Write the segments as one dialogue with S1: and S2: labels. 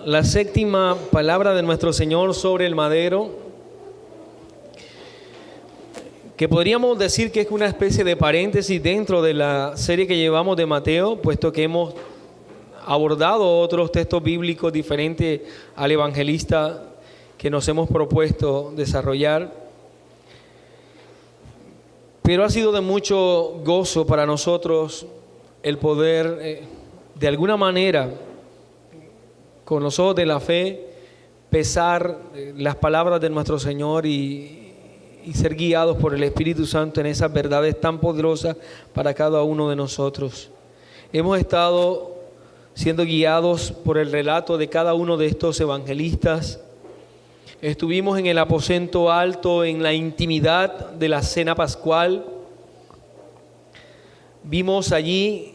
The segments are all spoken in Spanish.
S1: la séptima palabra de nuestro Señor sobre el madero, que podríamos decir que es una especie de paréntesis dentro de la serie que llevamos de Mateo, puesto que hemos abordado otros textos bíblicos diferentes al evangelista que nos hemos propuesto desarrollar. Pero ha sido de mucho gozo para nosotros el poder, de alguna manera, con los ojos de la fe, pesar las palabras de nuestro Señor y ser guiados por el Espíritu Santo en esas verdades tan poderosas para cada uno de nosotros. Hemos estado siendo guiados por el relato de cada uno de estos evangelistas. Estuvimos en el aposento alto, en la intimidad de la cena pascual. Vimos allí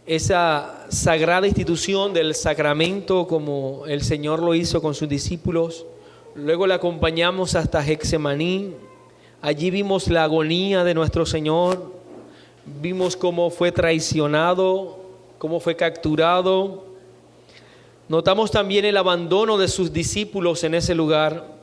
S1: esa sagrada institución del sacramento como el Señor lo hizo con sus discípulos. Luego le acompañamos hasta Getsemaní. Allí vimos la agonía de nuestro Señor. Vimos cómo fue traicionado, cómo fue capturado. Notamos también el abandono de sus discípulos en ese lugar.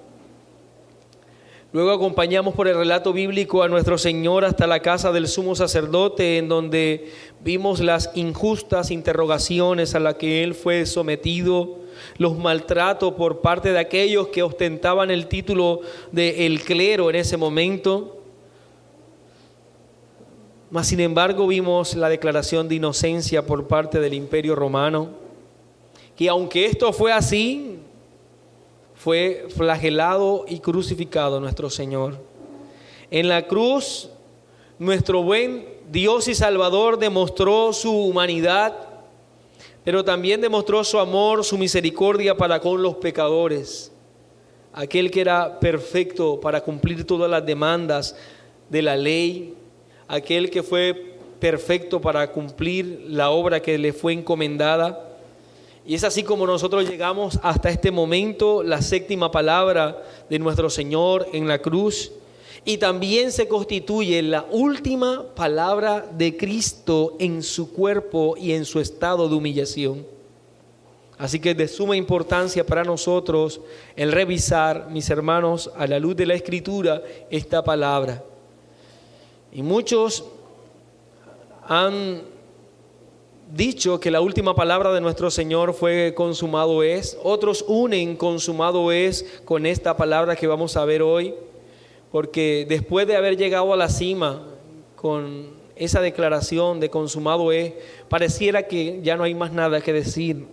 S1: Luego acompañamos por el relato bíblico a nuestro Señor hasta la casa del sumo sacerdote, en donde vimos las injustas interrogaciones a las que Él fue sometido, los maltratos por parte de aquellos que ostentaban el título de el clero en ese momento. Mas sin embargo vimos la declaración de inocencia por parte del Imperio Romano, que aunque esto fue así, fue flagelado y crucificado nuestro Señor. En la cruz, nuestro buen Dios y Salvador demostró su humanidad, pero también demostró su amor, su misericordia para con los pecadores. Aquel que era perfecto para cumplir todas las demandas de la ley, aquel que fue perfecto para cumplir la obra que le fue encomendada. Y es así como nosotros llegamos hasta este momento, la séptima palabra de nuestro Señor en la cruz, y también se constituye la última palabra de Cristo en su cuerpo y en su estado de humillación. Así que es de suma importancia para nosotros el revisar, mis hermanos, a la luz de la Escritura, esta palabra. Y muchos han dicho que la última palabra de nuestro Señor fue consumado es. Otros unen consumado es con esta palabra que vamos a ver hoy, porque después de haber llegado a la cima con esa declaración de consumado es, pareciera que ya no hay más nada que decir.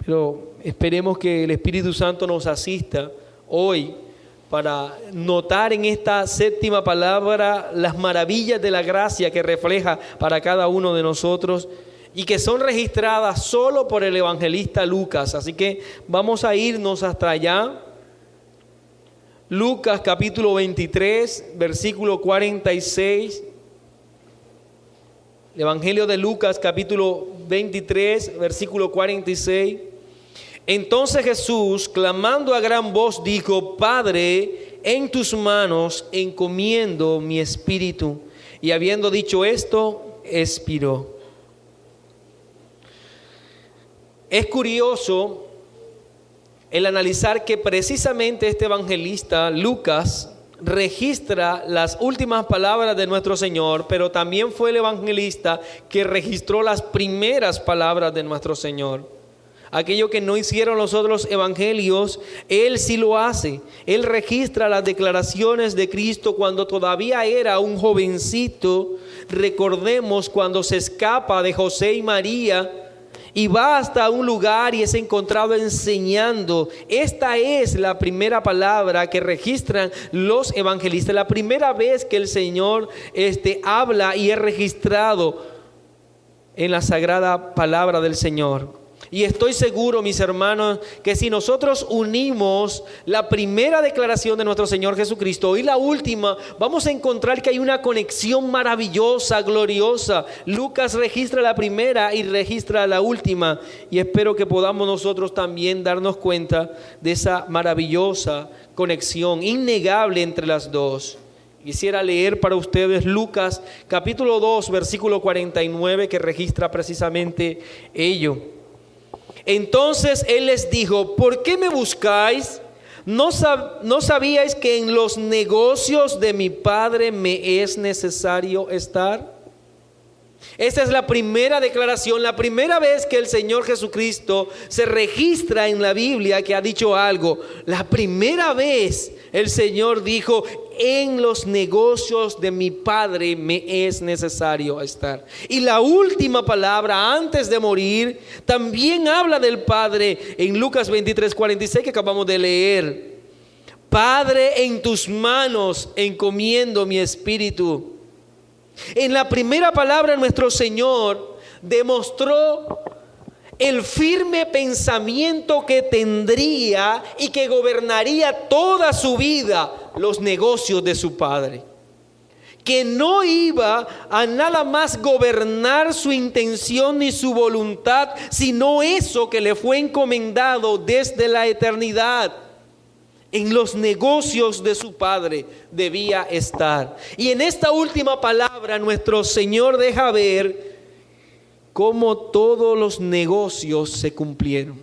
S1: Pero esperemos que el Espíritu Santo nos asista hoy para notar en esta séptima palabra las maravillas de la gracia que refleja para cada uno de nosotros y que son registradas solo por el evangelista Lucas. Así que vamos a irnos hasta allá. Lucas capítulo 23, versículo 46. El Evangelio de Lucas capítulo 23, versículo 46. Entonces Jesús, clamando a gran voz, dijo: Padre, en tus manos encomiendo mi espíritu. Y habiendo dicho esto, expiró. Es curioso el analizar que precisamente este evangelista Lucas registra las últimas palabras de nuestro Señor, pero también fue el evangelista que registró las primeras palabras de nuestro Señor. Aquello que no hicieron los otros evangelios, Él sí lo hace. Él registra las declaraciones de Cristo cuando todavía era un jovencito. Recordemos cuando se escapa de José y María y va hasta un lugar y es encontrado enseñando. Esta es la primera palabra que registran los evangelistas. La primera vez que el Señor habla y es registrado en la sagrada palabra del Señor. Y estoy seguro, mis hermanos, que si nosotros unimos la primera declaración de nuestro Señor Jesucristo y la última, vamos a encontrar que hay una conexión maravillosa, gloriosa. Lucas registra la primera y registra la última. Y espero que podamos nosotros también darnos cuenta de esa maravillosa conexión innegable entre las dos. Quisiera leer para ustedes Lucas capítulo 2, versículo 49, que registra precisamente ello. Entonces él les dijo: ¿por qué me buscáis? ¿No sabíais que en los negocios de mi Padre me es necesario estar? Esta es la primera declaración, la primera vez que el Señor Jesucristo se registra en la Biblia que ha dicho algo. La primera vez el Señor dijo: en los negocios de mi Padre me es necesario estar. Y la última palabra antes de morir también habla del Padre en Lucas 23:46 que acabamos de leer. Padre, en tus manos encomiendo mi espíritu. En la primera palabra nuestro Señor demostró el firme pensamiento que tendría y que gobernaría toda su vida los negocios de su Padre. Que no iba a nada más gobernar su intención ni su voluntad, sino eso que le fue encomendado desde la eternidad. En los negocios de su Padre debía estar. Y en esta última palabra nuestro Señor deja ver cómo todos los negocios se cumplieron.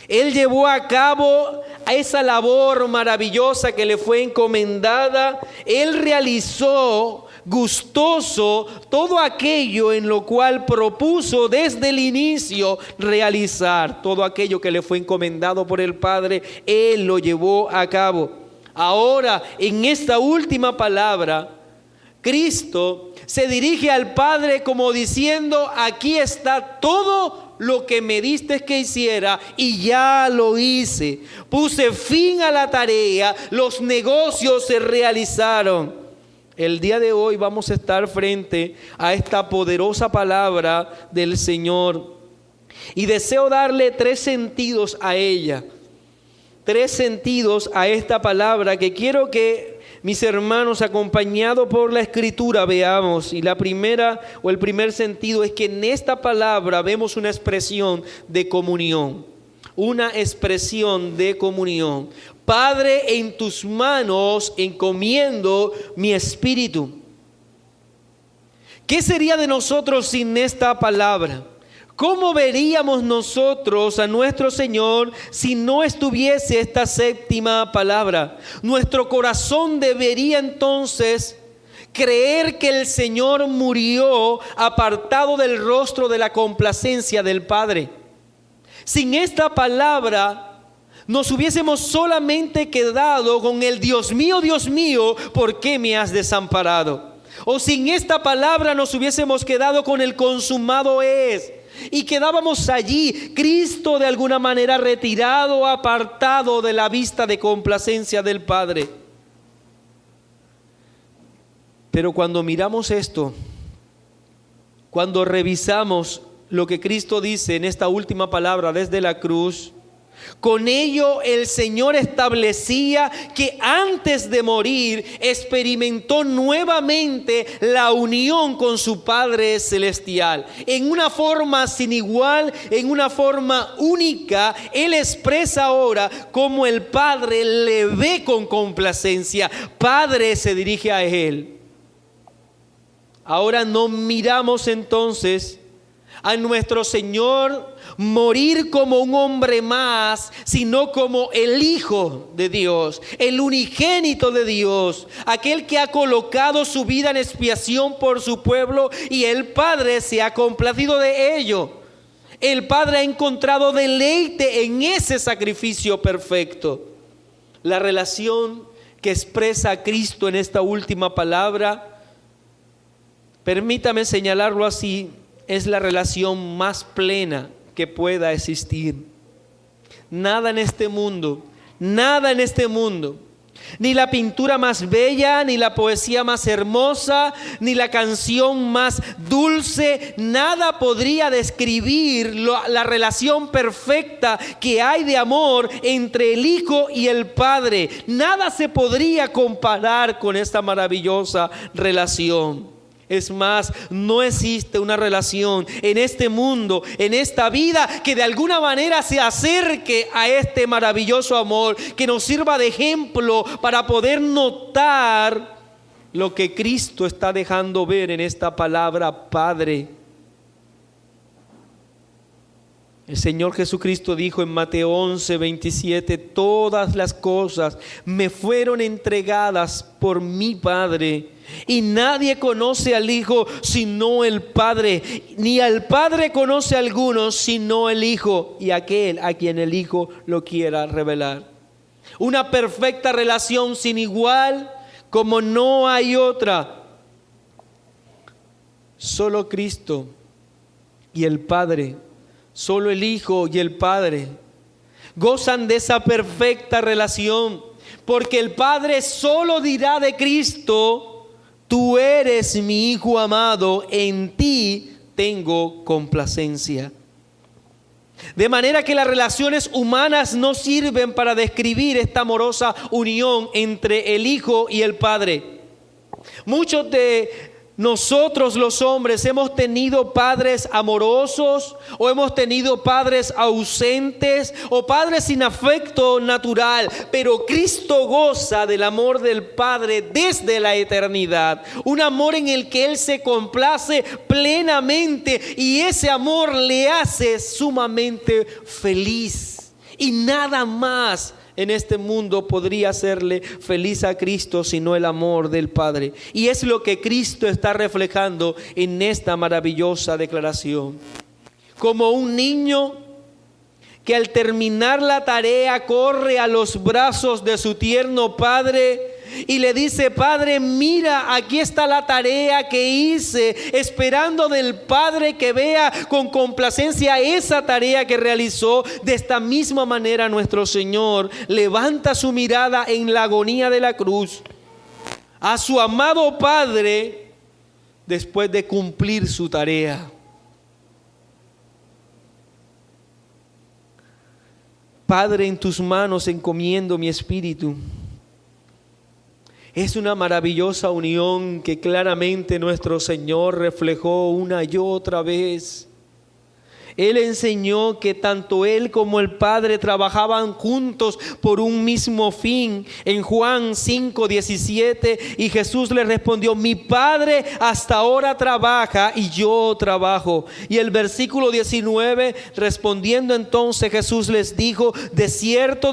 S1: Él llevó a cabo esa labor maravillosa que le fue encomendada. Él realizó gustoso todo aquello en lo cual propuso desde el inicio realizar. Todo aquello que le fue encomendado por el Padre, Él lo llevó a cabo. Ahora, en esta última palabra, Cristo se dirige al Padre como diciendo: aquí está todo lo que me diste que hiciera y ya lo hice. Puse fin a la tarea, los negocios se realizaron. El día de hoy vamos a estar frente a esta poderosa palabra del Señor. Y deseo darle 3 sentidos a ella. 3 sentidos a esta palabra que quiero que mis hermanos, acompañados por la Escritura, veamos. Y la primera o el primer sentido es que en esta palabra vemos una expresión de comunión. Una expresión de comunión. Padre, en tus manos encomiendo mi espíritu. ¿Qué sería de nosotros sin esta palabra? ¿Cómo veríamos nosotros a nuestro Señor si no estuviese esta séptima palabra? Nuestro corazón debería entonces creer que el Señor murió apartado del rostro de la complacencia del Padre. Sin esta palabra nos hubiésemos solamente quedado con el Dios mío, ¿por qué me has desamparado? O sin esta palabra nos hubiésemos quedado con el consumado es. Y quedábamos allí, Cristo de alguna manera retirado, apartado de la vista de complacencia del Padre. Pero cuando miramos esto, cuando revisamos lo que Cristo dice en esta última palabra desde la cruz, con ello el Señor establecía que antes de morir experimentó nuevamente la unión con su Padre Celestial. En una forma sin igual, en una forma única, Él expresa ahora cómo el Padre le ve con complacencia. Padre se dirige a Él. Ahora no miramos entonces a nuestro Señor morir como un hombre más, sino como el Hijo de Dios, el unigénito de Dios, aquel que ha colocado su vida en expiación por su pueblo, y el Padre se ha complacido de ello. El Padre ha encontrado deleite en ese sacrificio perfecto. La relación que expresa Cristo en esta última palabra, permítame señalarlo así, es la relación más plena que pueda existir. Nada en este mundo, ni la pintura más bella, ni la poesía más hermosa, ni la canción más dulce, nada podría describir la relación perfecta que hay de amor entre el Hijo y el Padre. Nada se podría comparar con esta maravillosa relación. Es más, no existe una relación en este mundo, en esta vida, que de alguna manera se acerque a este maravilloso amor, que nos sirva de ejemplo para poder notar lo que Cristo está dejando ver en esta palabra Padre. El Señor Jesucristo dijo en Mateo 11:27, todas las cosas me fueron entregadas por mi Padre, y nadie conoce al Hijo sino el Padre, ni al Padre conoce a alguno sino el Hijo, y aquel a quien el Hijo lo quiera revelar. Una perfecta relación sin igual, como no hay otra. Solo Cristo y el Padre, solo el Hijo y el Padre gozan de esa perfecta relación, porque el Padre solo dirá de Cristo: tú eres mi Hijo amado, en ti tengo complacencia. De manera que las relaciones humanas no sirven para describir esta amorosa unión entre el Hijo y el Padre. Muchos de nosotros los hombres hemos tenido padres amorosos, o hemos tenido padres ausentes, o padres sin afecto natural, pero Cristo goza del amor del Padre desde la eternidad, un amor en el que Él se complace plenamente, y ese amor le hace sumamente feliz, y nada más en este mundo podría hacerle feliz a Cristo sino el amor del Padre. Y es lo que Cristo está reflejando en esta maravillosa declaración. Como un niño que al terminar la tarea corre a los brazos de su tierno padre y le dice: Padre, mira, aquí está la tarea que hice, esperando del Padre que vea con complacencia esa tarea que realizó. De esta misma manera nuestro Señor levanta su mirada en la agonía de la cruz a su amado Padre después de cumplir su tarea. Padre, en tus manos encomiendo mi espíritu. Es una maravillosa unión que claramente nuestro Señor reflejó una y otra vez. Él enseñó que tanto Él como el Padre trabajaban juntos por un mismo fin. En Juan 5:17, y Jesús le respondió: mi Padre hasta ahora trabaja y yo trabajo. Y el versículo 19, respondiendo entonces Jesús les dijo: de cierto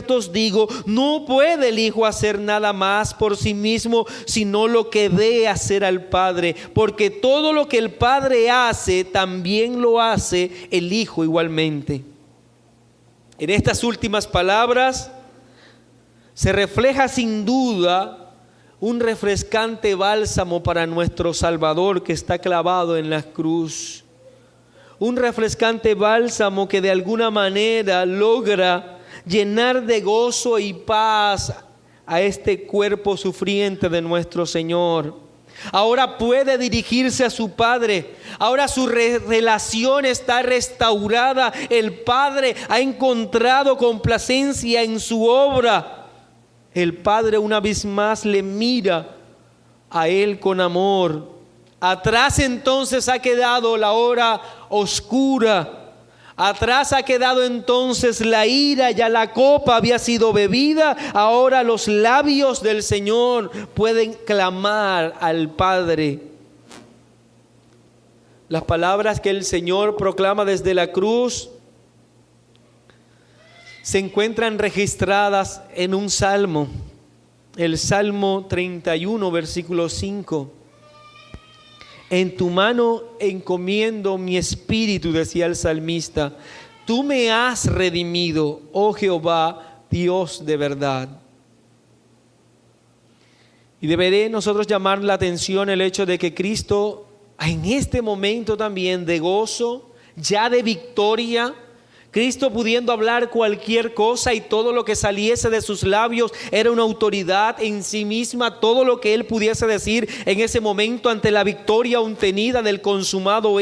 S1: os digo, no puede el Hijo hacer nada más por sí mismo, sino lo que ve hacer al Padre, porque todo lo que el Padre hace, también lo hace el Hijo igualmente. En estas últimas palabras se refleja sin duda un refrescante bálsamo para nuestro Salvador que está clavado en la cruz. Un refrescante bálsamo que de alguna manera logra llenar de gozo y paz a este cuerpo sufriente de nuestro Señor. Ahora puede dirigirse a su Padre. Ahora su relación está restaurada. El Padre ha encontrado complacencia en su obra. El Padre una vez más le mira a él con amor. Atrás entonces ha quedado la hora oscura. Atrás ha quedado entonces la ira, ya la copa había sido bebida. Ahora los labios del Señor pueden clamar al Padre. Las palabras que el Señor proclama desde la cruz se encuentran registradas en un salmo, el Salmo 31, versículo 5. En tu mano encomiendo mi espíritu, decía el salmista. Tú me has redimido, oh Jehová, Dios de verdad. Y deberé nosotros llamar la atención el hecho de que Cristo, en este momento también de gozo, ya de victoria, Cristo pudiendo hablar cualquier cosa y todo lo que saliese de sus labios era una autoridad en sí misma. Todo lo que Él pudiese decir en ese momento ante la victoria obtenida del consumado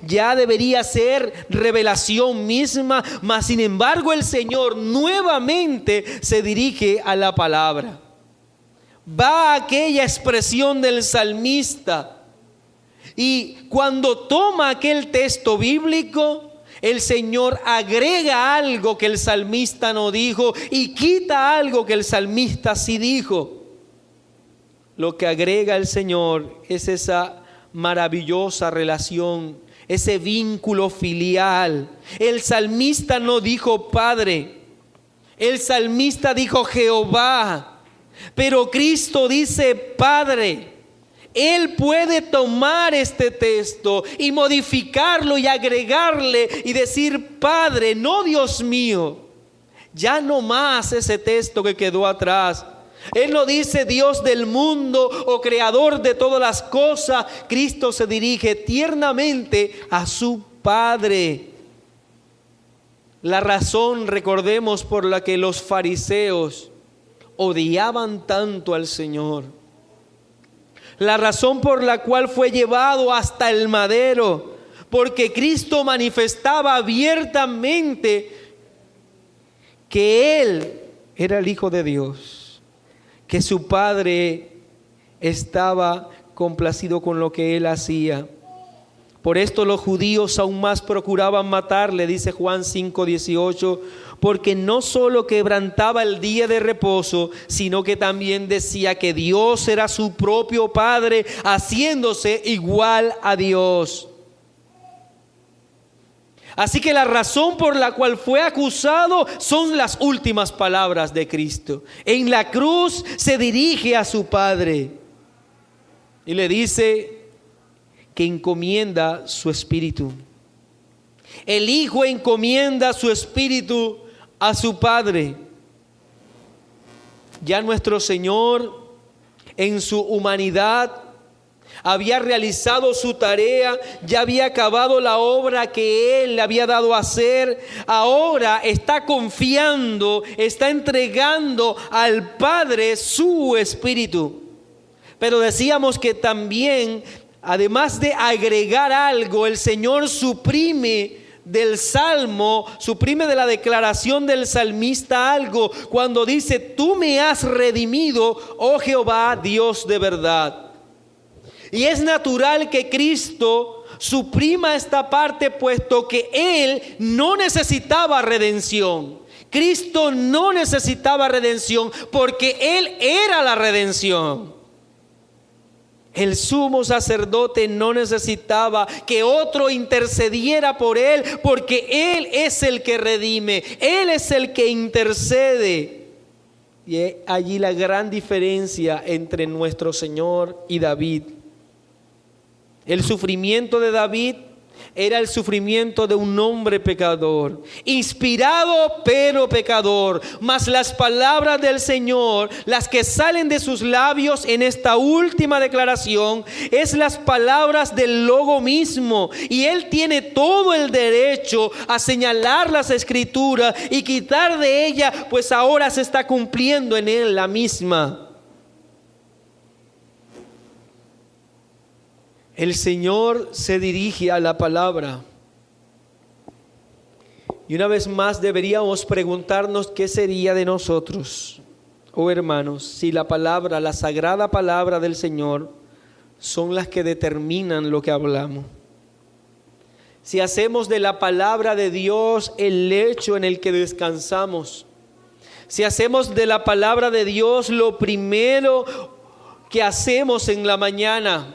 S1: ya debería ser revelación misma. Mas sin embargo el Señor nuevamente se dirige a la palabra. Va a aquella expresión del salmista, y cuando toma aquel texto bíblico, el Señor agrega algo que el salmista no dijo y quita algo que el salmista sí dijo. Lo que agrega el Señor es esa maravillosa relación ese vínculo filial. El salmista no dijo Padre, el salmista dijo Jehová, pero Cristo dice Padre. Él puede tomar este texto y modificarlo y agregarle y decir Padre, no Dios mío. Ya no más ese texto que quedó atrás. Él no dice Dios del mundo o creador de todas las cosas. Cristo se dirige tiernamente a su Padre. La razón, recordemos, por la que los fariseos odiaban tanto al Señor. La razón por la cual fue llevado hasta el madero, porque Cristo manifestaba abiertamente que Él era el Hijo de Dios, que su Padre estaba complacido con lo que Él hacía. Por esto los judíos aún más procuraban matarle, dice Juan 5:18, porque no solo quebrantaba el día de reposo, sino que también decía que Dios era su propio Padre, haciéndose igual a Dios. Así que la razón por la cual fue acusado son las últimas palabras de Cristo. En la cruz se dirige a su Padre y le dice que encomienda su espíritu. El Hijo encomienda su espíritu a su Padre. Ya nuestro Señor en su humanidad había realizado su tarea, ya había acabado la obra que Él le había dado a hacer. Ahora está confiando, está entregando al Padre su espíritu. Pero decíamos que también, además de agregar algo, el Señor suprime del salmo, suprime de la declaración del salmista algo cuando dice: tú me has redimido, oh Jehová, Dios de verdad. Y es natural que Cristo suprima esta parte, puesto que Él no necesitaba redención. Cristo no necesitaba redención porque Él era la redención. El sumo sacerdote no necesitaba que otro intercediera por él, porque Él es el que redime, Él es el que intercede. Y es allí la gran diferencia entre nuestro Señor y David. El sufrimiento de David era el sufrimiento de un hombre pecador, inspirado pero pecador. Mas las palabras del Señor, las que salen de sus labios en esta última declaración, es las palabras del Logo mismo. Y Él tiene todo el derecho a señalar las Escrituras y quitar de ella, pues ahora se está cumpliendo en Él la misma. El Señor se dirige a la palabra. Y una vez más deberíamos preguntarnos qué sería de nosotros, oh hermanos, si la palabra, la sagrada palabra del Señor, son las que determinan lo que hablamos. Si hacemos de la palabra de Dios el lecho en el que descansamos, si hacemos de la palabra de Dios lo primero que hacemos en la mañana,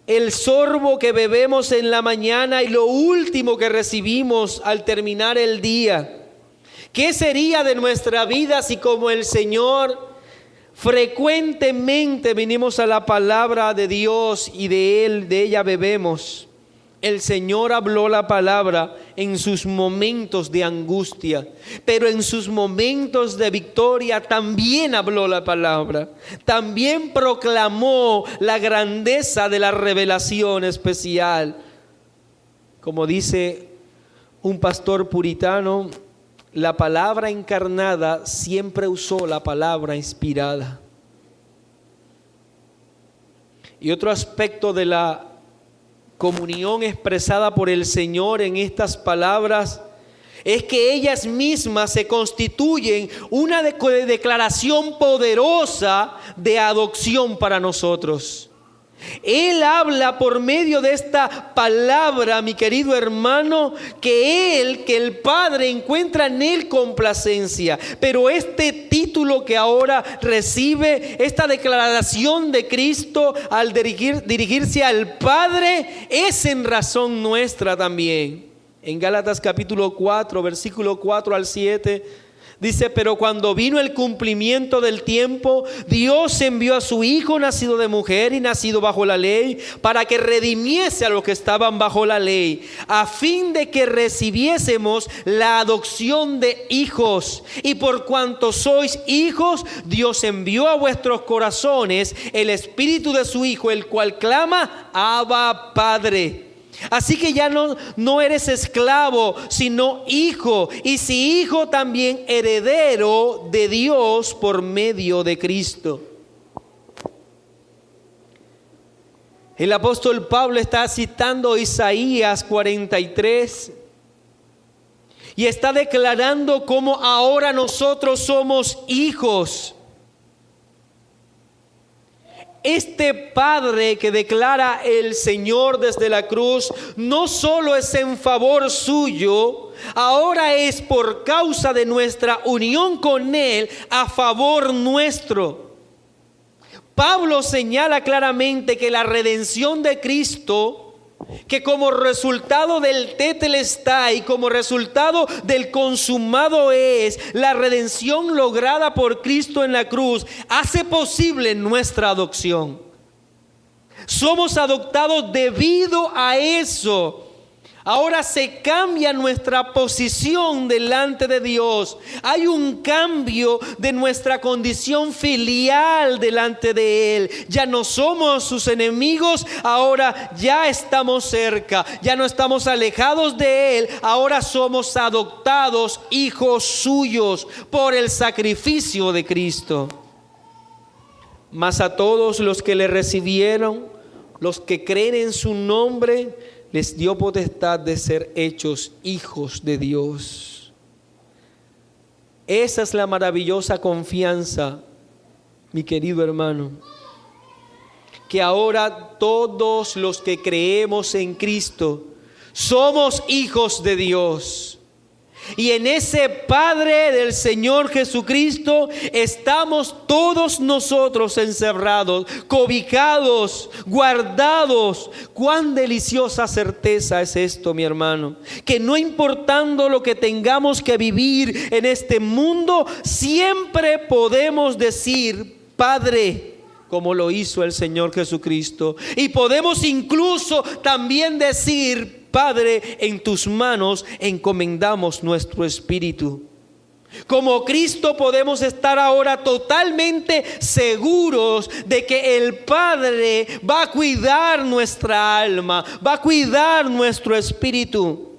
S1: el sorbo que bebemos en la mañana y lo último que recibimos al terminar el día, ¿qué sería de nuestra vida si, como el Señor, frecuentemente venimos a la palabra de Dios y de ella bebemos? El Señor habló la palabra en sus momentos de angustia, pero en sus momentos de victoria también habló la palabra. También proclamó la grandeza de la revelación especial. Como dice un pastor puritano, la palabra encarnada siempre usó la palabra inspirada. Y otro aspecto de la comunión expresada por el Señor en estas palabras es que ellas mismas se constituyen una declaración poderosa de adopción para nosotros. Él habla por medio de esta palabra, mi querido hermano, que el Padre encuentra en él complacencia. Pero este título que ahora recibe, esta declaración de Cristo al dirigirse al Padre, es en razón nuestra también. En Gálatas capítulo 4, versículo 4 al 7, dice: pero cuando vino el cumplimiento del tiempo, Dios envió a su Hijo, nacido de mujer y nacido bajo la ley, para que redimiese a los que estaban bajo la ley, a fin de que recibiésemos la adopción de hijos. Y por cuanto sois hijos, Dios envió a vuestros corazones el Espíritu de su Hijo, el cual clama: Abba, Padre. Así que ya no eres esclavo, sino hijo, y si hijo, también heredero de Dios por medio de Cristo. El apóstol Pablo está citando Isaías 43 y está declarando cómo ahora nosotros somos hijos. Este Padre que declara el Señor desde la cruz no solo es en favor suyo, ahora es por causa de nuestra unión con Él a favor nuestro. Pablo señala claramente que la redención de Cristo, que como resultado del tetelestai, como resultado del consumado es la redención lograda por Cristo en la cruz, hace posible nuestra adopción. Somos adoptados debido a eso. Ahora se cambia nuestra posición delante de Dios. Hay un cambio de nuestra condición filial delante de Él. Ya no somos sus enemigos, ahora ya estamos cerca. Ya no estamos alejados de Él, ahora somos adoptados hijos suyos por el sacrificio de Cristo. Mas a todos los que le recibieron, los que creen en su nombre, les dio potestad de ser hechos hijos de Dios. Esa es la maravillosa confianza, mi querido hermano, que ahora todos los que creemos en Cristo somos hijos de Dios. Y en ese Padre del Señor Jesucristo estamos todos nosotros encerrados, cobijados, guardados. Cuán deliciosa certeza es esto, mi hermano, que no importando lo que tengamos que vivir en este mundo, siempre podemos decir: Padre, como lo hizo el Señor Jesucristo. Y podemos incluso también decir: Padre, en tus manos encomendamos nuestro espíritu. Como Cristo podemos estar ahora totalmente seguros de que el Padre va a cuidar nuestra alma, va a cuidar nuestro espíritu.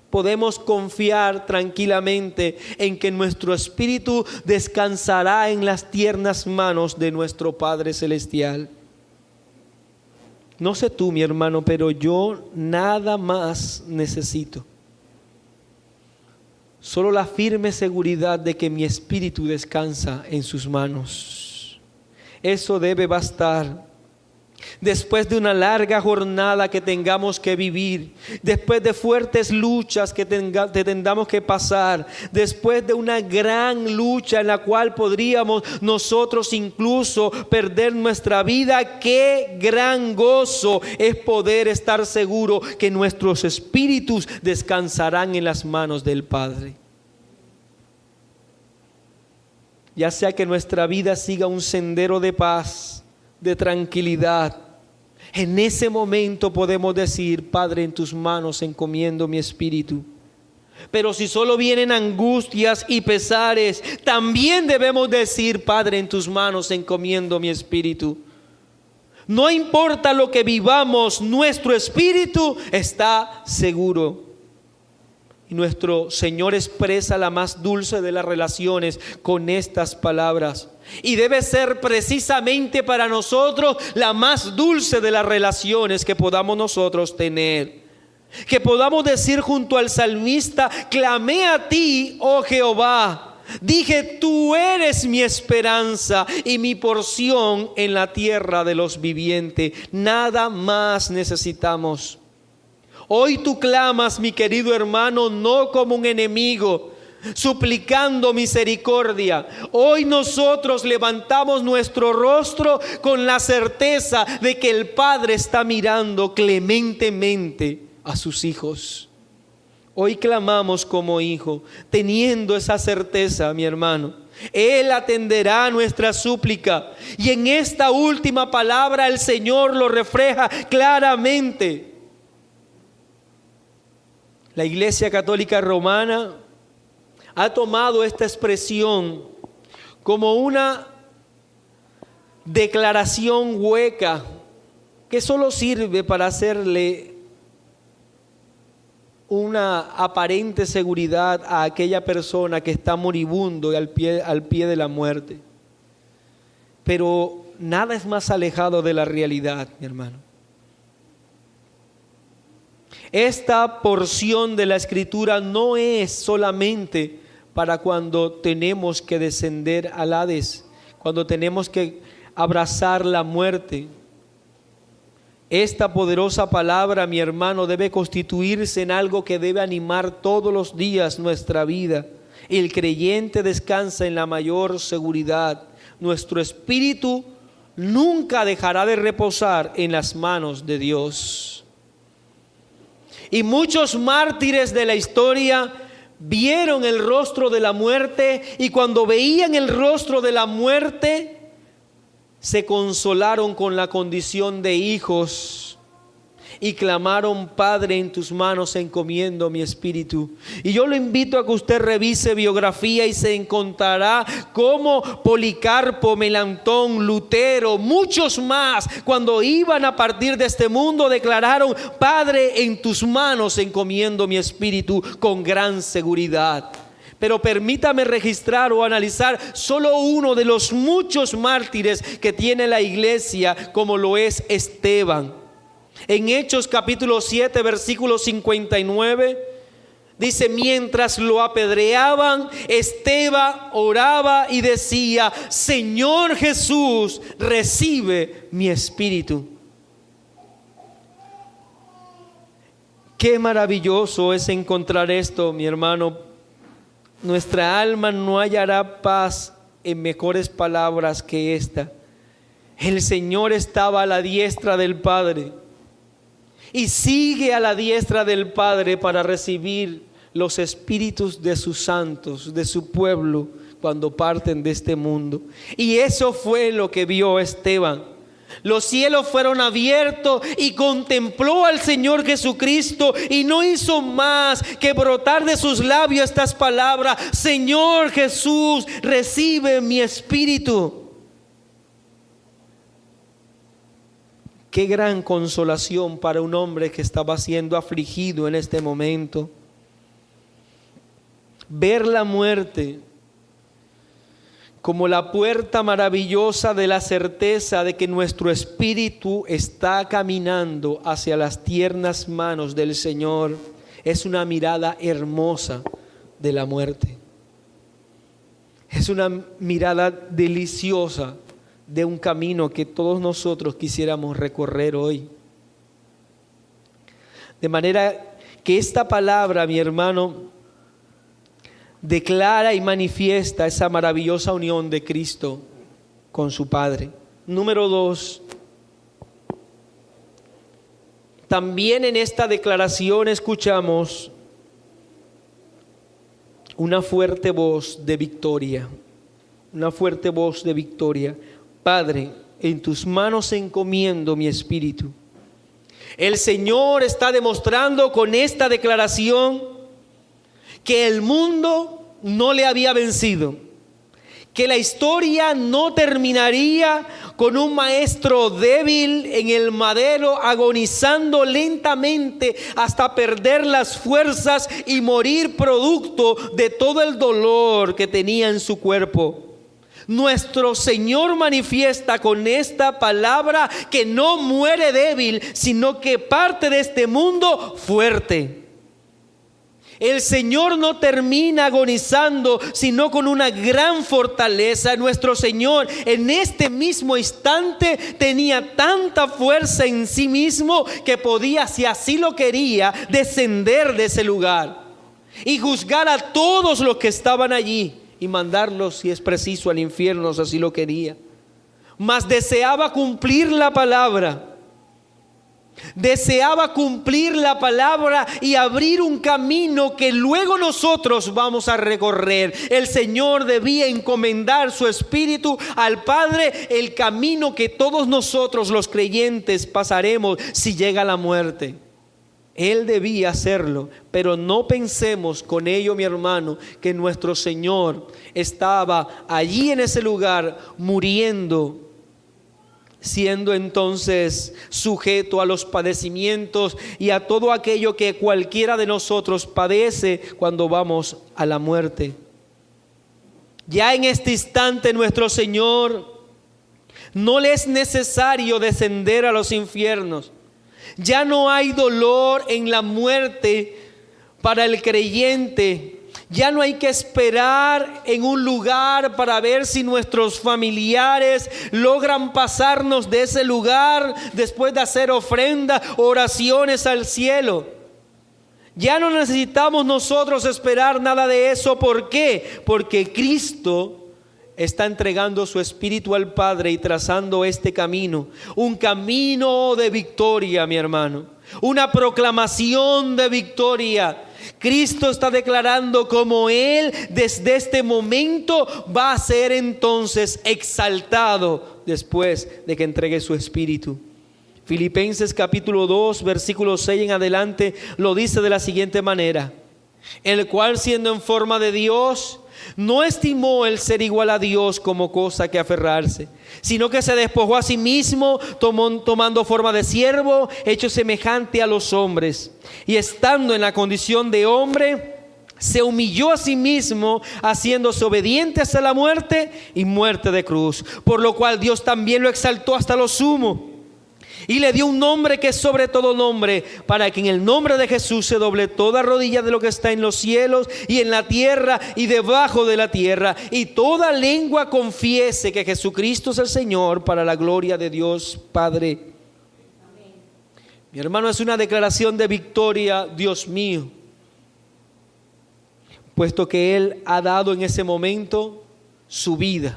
S1: Podemos confiar tranquilamente en que nuestro espíritu descansará en las tiernas manos de nuestro Padre Celestial. No sé tú, mi hermano, pero yo nada más necesito. Solo la firme seguridad de que mi espíritu descansa en sus manos. Eso debe bastar. Después de una larga jornada que tengamos que vivir, después de fuertes luchas que tengamos que pasar, después de una gran lucha en la cual podríamos nosotros incluso perder nuestra vida, qué gran gozo es poder estar seguro que nuestros espíritus descansarán en las manos del Padre. Ya sea que nuestra vida siga un sendero de paz, de tranquilidad, en ese momento podemos decir: Padre, en tus manos encomiendo mi espíritu. Pero si solo vienen angustias y pesares, también debemos decir: Padre, en tus manos encomiendo mi espíritu. No importa lo que vivamos, nuestro espíritu está seguro. Y nuestro Señor expresa la más dulce de las relaciones con estas palabras. Y debe ser precisamente para nosotros la más dulce de las relaciones que podamos nosotros tener. Que podamos decir junto al salmista: clamé a ti, oh Jehová, Dije, tú eres mi esperanza y mi porción en la tierra de los vivientes. Nada más necesitamos. Hoy tú clamas, mi querido hermano, no como un enemigo, suplicando misericordia. Hoy nosotros levantamos nuestro rostro con la certeza de que el Padre está mirando clementemente a sus hijos. Hoy clamamos como hijo, teniendo esa certeza, mi hermano. Él atenderá nuestra súplica. Y en esta última palabra el Señor lo refleja claramente. La Iglesia Católica Romana ha tomado esta expresión como una declaración hueca que solo sirve para hacerle una aparente seguridad a aquella persona que está moribundo y al pie de la muerte. Pero nada es más alejado de la realidad, mi hermano. Esta porción de la Escritura no es solamente para cuando tenemos que descender al Hades, cuando tenemos que abrazar la muerte. Esta poderosa palabra, mi hermano, debe constituirse en algo que debe animar todos los días nuestra vida. El creyente descansa en la mayor seguridad. Nuestro espíritu nunca dejará de reposar en las manos de Dios. Y muchos mártires de la historia vieron el rostro de la muerte, y cuando veían el rostro de la muerte, se consolaron con la condición de hijos y clamaron: Padre, en tus manos encomiendo mi espíritu. Y yo lo invito a que usted revise biografía y se encontrará cómo Policarpo, Melantón, Lutero, muchos más, cuando iban a partir de este mundo, declararon: Padre, en tus manos encomiendo mi espíritu, con gran seguridad. Pero permítame registrar o analizar solo uno de los muchos mártires que tiene la iglesia, como lo es Esteban. En Hechos capítulo 7, versículo 59, dice: mientras lo apedreaban, Esteban oraba y decía: Señor Jesús, recibe mi espíritu. Qué maravilloso es encontrar esto, mi hermano. Nuestra alma no hallará paz en mejores palabras que esta. El Señor estaba a la diestra del Padre y sigue a la diestra del Padre para recibir los espíritus de sus santos, de su pueblo, cuando parten de este mundo. Y eso fue lo que vio Esteban. Los cielos fueron abiertos y contempló al Señor Jesucristo, y no hizo más que brotar de sus labios estas palabras: Señor Jesús, recibe mi espíritu. Qué gran consolación para un hombre que estaba siendo afligido en este momento. Ver la muerte como la puerta maravillosa de la certeza de que nuestro espíritu está caminando hacia las tiernas manos del Señor, es una mirada hermosa de la muerte. Es una mirada deliciosa de un camino que todos nosotros quisiéramos recorrer hoy. De manera que esta palabra, mi hermano, declara y manifiesta esa maravillosa unión de Cristo con su Padre. Número 2. También en esta declaración escuchamos una fuerte voz de victoria. Una fuerte voz de victoria. Padre, en tus manos encomiendo mi espíritu. El Señor está demostrando con esta declaración que el mundo no le había vencido, que la historia no terminaría con un maestro débil en el madero, agonizando lentamente hasta perder las fuerzas y morir producto de todo el dolor que tenía en su cuerpo. Nuestro Señor manifiesta con esta palabra que no muere débil, sino que parte de este mundo fuerte. El Señor no termina agonizando, sino con una gran fortaleza. Nuestro Señor en este mismo instante tenía tanta fuerza en sí mismo que podía, si así lo quería, descender de ese lugar y juzgar a todos los que estaban allí y mandarlos, si es preciso, al infierno, si así lo quería. Mas deseaba cumplir la palabra. Deseaba cumplir la palabra y abrir un camino que luego nosotros vamos a recorrer. El Señor debía encomendar su espíritu al Padre, el camino que todos nosotros los creyentes pasaremos si llega la muerte. Él debía hacerlo, pero no pensemos con ello, mi hermano, que nuestro Señor estaba allí en ese lugar muriendo, siendo entonces sujeto a los padecimientos y a todo aquello que cualquiera de nosotros padece cuando vamos a la muerte. Ya en este instante nuestro Señor no le es necesario descender a los infiernos. Ya no hay dolor en la muerte para el creyente. Ya no hay que esperar en un lugar para ver si nuestros familiares logran pasarnos de ese lugar después de hacer ofrenda, oraciones al cielo. Ya no necesitamos nosotros esperar nada de eso. ¿Por qué? Porque Cristo está entregando su espíritu al Padre y trazando este camino. Un camino de victoria, mi hermano. Una proclamación de victoria. Cristo está declarando cómo Él desde este momento va a ser entonces exaltado después de que entregue su espíritu. Filipenses capítulo 2 versículo 6 en adelante lo dice de la siguiente manera: el cual, siendo en forma de Dios, no estimó el ser igual a Dios como cosa que aferrarse, sino que se despojó a sí mismo, tomando forma de siervo, hecho semejante a los hombres, y estando en la condición de hombre, se humilló a sí mismo, haciéndose obediente hasta la muerte y muerte de cruz, por lo cual Dios también lo exaltó hasta lo sumo y le dio un nombre que es sobre todo nombre, para que en el nombre de Jesús se doble toda rodilla de lo que está en los cielos y en la tierra y debajo de la tierra, y toda lengua confiese que Jesucristo es el Señor, para la gloria de Dios Padre. Amén. Mi hermano, es una declaración de victoria, Dios mío, puesto que Él ha dado en ese momento su vida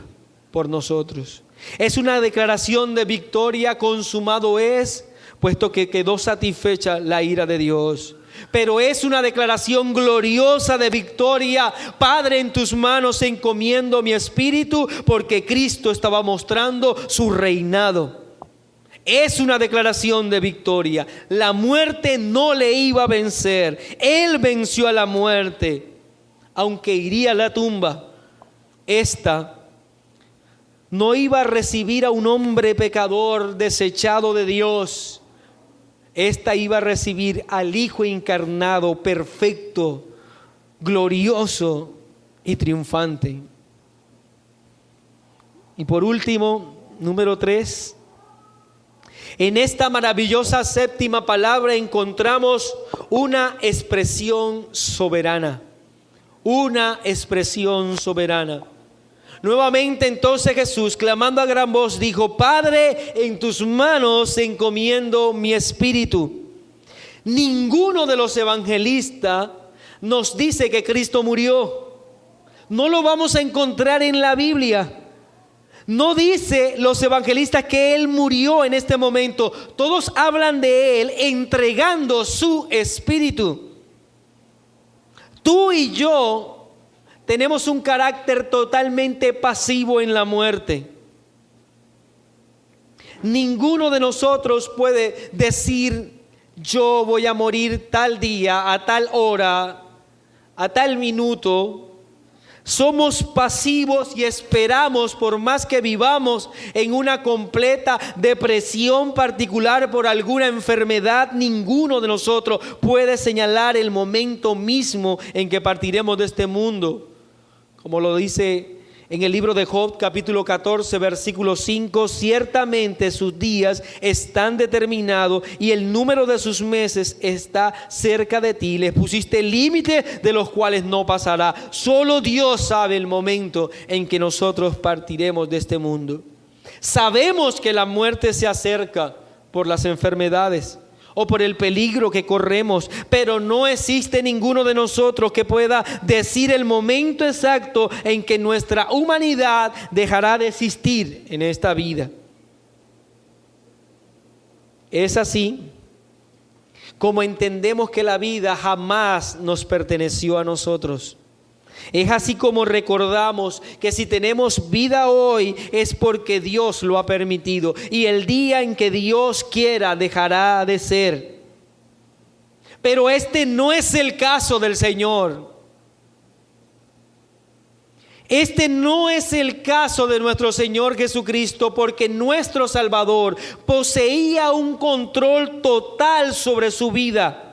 S1: por nosotros. Es una declaración de victoria, consumado es, puesto que quedó satisfecha la ira de Dios. Pero es una declaración gloriosa de victoria. Padre, en tus manos encomiendo mi espíritu, porque Cristo estaba mostrando su reinado. Es una declaración de victoria. La muerte no le iba a vencer. Él venció a la muerte, aunque iría a la tumba. Esta no iba a recibir a un hombre pecador desechado de Dios. Esta iba a recibir al Hijo encarnado, perfecto, glorioso y triunfante. Y por último, número 3, en esta maravillosa séptima palabra encontramos una expresión soberana. Una expresión soberana. Nuevamente entonces Jesús, clamando a gran voz, dijo: Padre, en tus manos encomiendo mi espíritu. Ninguno de los evangelistas nos dice que Cristo murió. No lo vamos a encontrar en la Biblia. No dice los evangelistas que Él murió en este momento. Todos hablan de Él entregando su espíritu. Tú y yo tenemos un carácter totalmente pasivo en la muerte. Ninguno de nosotros puede decir: yo voy a morir tal día, a tal hora, a tal minuto. Somos pasivos y esperamos, por más que vivamos en una completa depresión particular por alguna enfermedad, ninguno de nosotros puede señalar el momento mismo en que partiremos de este mundo. Como lo dice En el libro de Job, capítulo 14, versículo 5, ciertamente sus días están determinados y el número de sus meses está cerca de ti. Les pusiste límite de los cuales no pasará. Solo Dios sabe el momento en que nosotros partiremos de este mundo. Sabemos que la muerte se acerca por las enfermedades o por el peligro que corremos, pero no existe ninguno de nosotros que pueda decir el momento exacto en que nuestra humanidad dejará de existir en esta vida. Es así como entendemos que la vida jamás nos perteneció a nosotros. Es así como recordamos que si tenemos vida hoy es porque Dios lo ha permitido y el día en que Dios quiera dejará de ser. Pero este no es el caso del Señor. Este no es el caso de nuestro Señor Jesucristo, porque nuestro Salvador poseía un control total sobre su vida.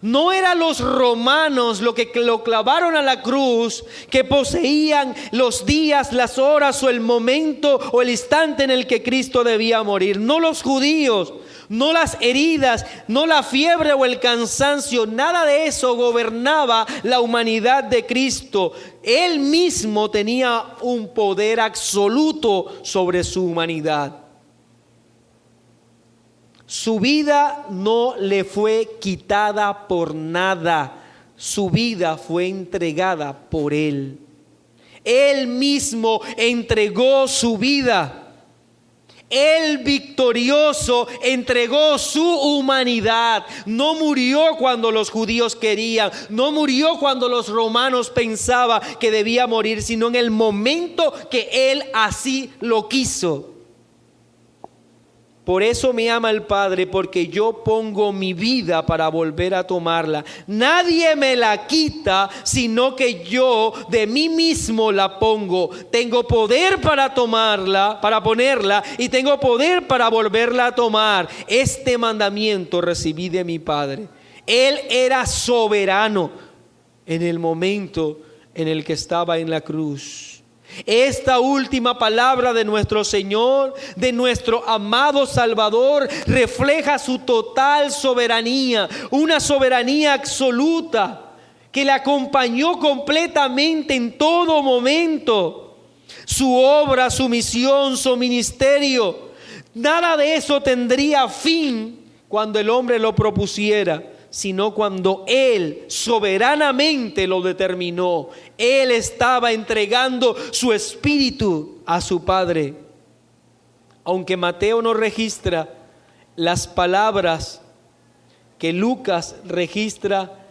S1: No eran los romanos los que lo clavaron a la cruz, que poseían los días, las horas o el momento o el instante en el que Cristo debía morir. No los judíos, no las heridas, no la fiebre o el cansancio. Nada de eso gobernaba la humanidad de Cristo. Él mismo tenía un poder absoluto sobre su humanidad. Su vida no le fue quitada por nada. Su vida fue entregada por Él. Él mismo entregó su vida. Él victorioso entregó su humanidad. No murió cuando los judíos querían. No murió cuando los romanos pensaban que debía morir, sino en el momento que Él así lo quiso. Por eso me ama el Padre, porque yo pongo mi vida para volver a tomarla. Nadie me la quita, sino que yo de mí mismo la pongo. Tengo poder para tomarla, para ponerla, y tengo poder para volverla a tomar. Este mandamiento recibí de mi Padre. Él era soberano en el momento en el que estaba en la cruz. Esta última palabra de nuestro Señor, de nuestro amado Salvador, refleja su total soberanía, una soberanía absoluta que le acompañó completamente en todo momento. Su obra, su misión, su ministerio, nada de eso tendría fin cuando el hombre lo propusiera, sino cuando Él soberanamente lo determinó. Él estaba entregando su espíritu a su Padre. Aunque Mateo no registra las palabras que Lucas registra,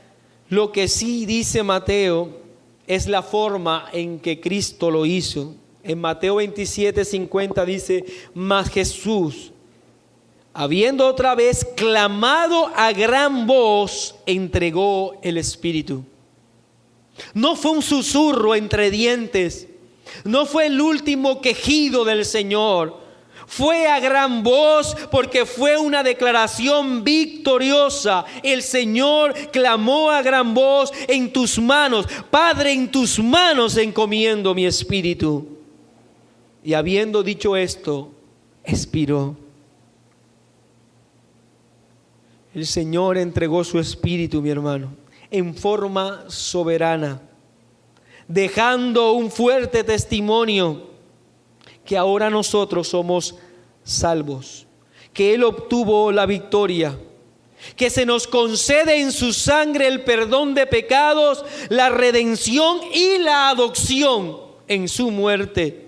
S1: lo que sí dice Mateo es la forma en que Cristo lo hizo. En Mateo 27:50 dice: mas Jesús, habiendo otra vez clamado a gran voz, entregó el Espíritu. No fue un susurro entre dientes, no fue el último quejido del Señor. Fue a gran voz porque fue una declaración victoriosa. El Señor clamó a gran voz: en tus manos, Padre, en tus manos encomiendo mi espíritu. Y habiendo dicho esto, expiró. El Señor entregó su espíritu, mi hermano, en forma soberana, dejando un fuerte testimonio que ahora nosotros somos salvos, que Él obtuvo la victoria, que se nos concede en su sangre el perdón de pecados, la redención y la adopción en su muerte,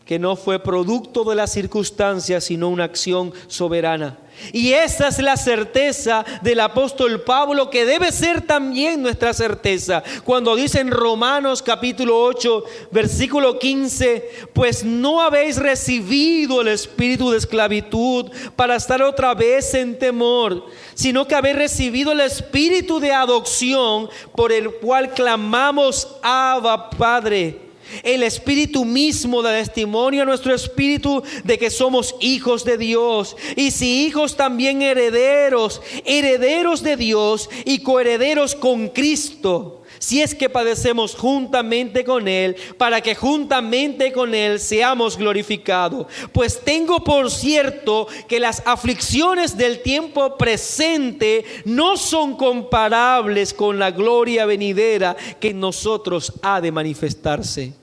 S1: que no fue producto de las circunstancias, sino una acción soberana. Y esa es la certeza del apóstol Pablo, que debe ser también nuestra certeza. Cuando dice en Romanos capítulo 8, versículo 15: pues no habéis recibido el espíritu de esclavitud para estar otra vez en temor, sino que habéis recibido el espíritu de adopción, por el cual clamamos: Abba, Padre. El Espíritu mismo da testimonio a nuestro espíritu de que somos hijos de Dios. Y si hijos, también herederos, herederos de Dios y coherederos con Cristo, si es que padecemos juntamente con Él, para que juntamente con Él seamos glorificados. Pues tengo por cierto que las aflicciones del tiempo presente no son comparables con la gloria venidera que en nosotros ha de manifestarse.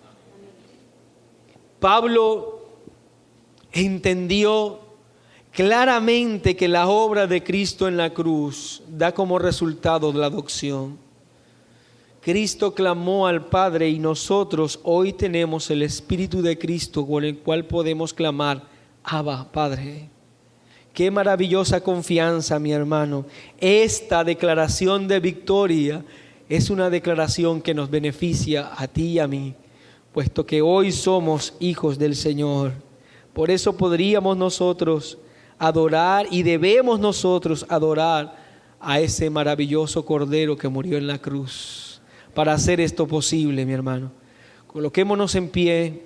S1: Pablo entendió claramente que la obra de Cristo en la cruz da como resultado la adopción. Cristo clamó al Padre y nosotros hoy tenemos el Espíritu de Cristo con el cual podemos clamar: Abba, Padre. Qué maravillosa confianza, mi hermano. Esta declaración de victoria es una declaración que nos beneficia a ti y a mí, puesto que hoy somos hijos del Señor. Por eso podríamos nosotros adorar y debemos nosotros adorar a ese maravilloso Cordero que murió en la cruz. Para hacer esto posible, mi hermano, coloquémonos en pie.